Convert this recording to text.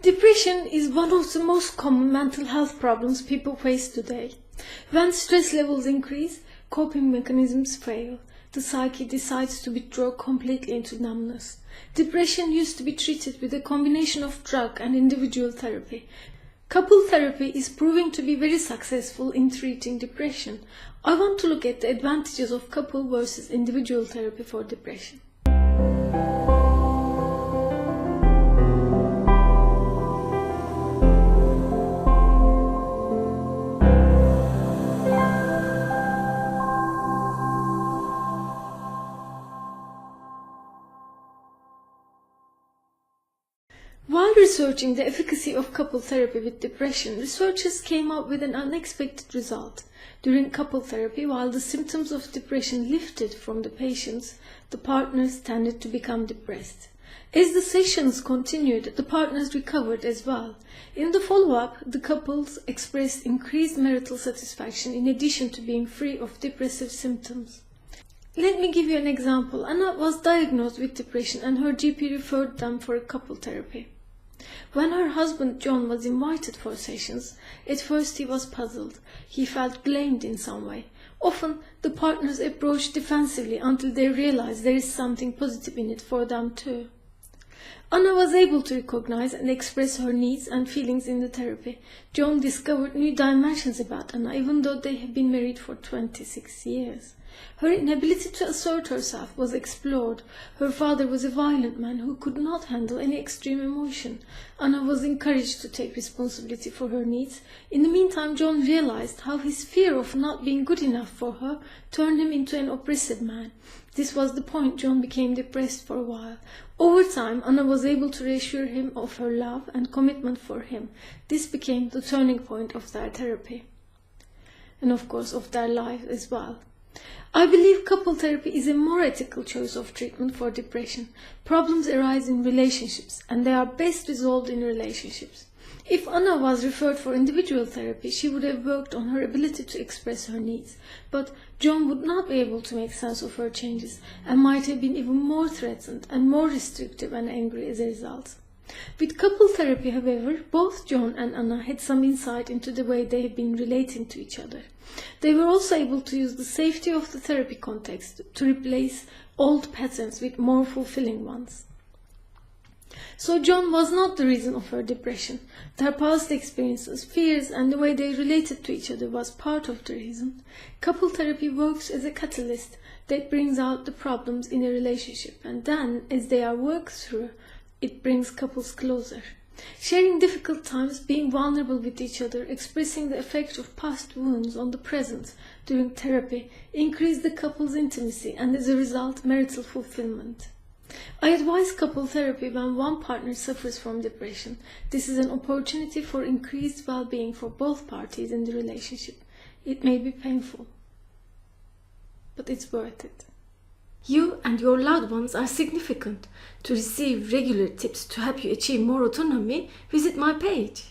Depression is one of the most common mental health problems people face today. When stress levels increase, coping mechanisms fail. The psyche decides to withdraw completely into numbness. Depression used to be treated with a combination of drug and individual therapy. Couple therapy is proving to be very successful in treating depression. I want to look at the advantages of couple versus individual therapy for depression. While researching the efficacy of couple therapy with depression, researchers came up with an unexpected result. During couple therapy, while the symptoms of depression lifted from the patients, the partners tended to become depressed. As the sessions continued, the partners recovered as well. In the follow-up, the couples expressed increased marital satisfaction in addition to being free of depressive symptoms. Let me give you an example. Anna was diagnosed with depression and her GP referred them for a couple therapy. When her husband John was invited for sessions, at first he was puzzled. He felt blamed in some way. Often, the partners approach defensively until they realize there is something positive in it for them too. Anna was able to recognize and express her needs and feelings in the therapy. John discovered new dimensions about Anna, even though they had been married for 26 years. Her inability to assert herself was explored. Her father was a violent man who could not handle any extreme emotion. Anna was encouraged to take responsibility for her needs. In the meantime, John realized how his fear of not being good enough for her turned him into an oppressive man. This was the point John became depressed for a while. Over time, Anna was able to reassure him of her love and commitment for him. This became the turning point of their therapy. And of course, of their life as well. I believe couple therapy is a more ethical choice of treatment for depression. Problems arise in relationships, and they are best resolved in relationships. If Anna was referred for individual therapy, she would have worked on her ability to express her needs. But John would not be able to make sense of her changes and might have been even more threatened and more restrictive and angry as a result. With couple therapy, however, both John and Anna had some insight into the way they had been relating to each other. They were also able to use the safety of the therapy context to replace old patterns with more fulfilling ones. So John was not the reason of her depression. Their past experiences, fears, and the way they related to each other was part of the reason. Couple therapy works as a catalyst that brings out the problems in a relationship, and then, as they are worked through, it brings couples closer. Sharing difficult times, being vulnerable with each other, expressing the effect of past wounds on the present during therapy increase the couple's intimacy and, as a result, marital fulfillment. I advise couple therapy when one partner suffers from depression. This is an opportunity for increased well-being for both parties in the relationship. It may be painful, but it's worth it. You and your loved ones are significant. To receive regular tips to help you achieve more autonomy, visit my page.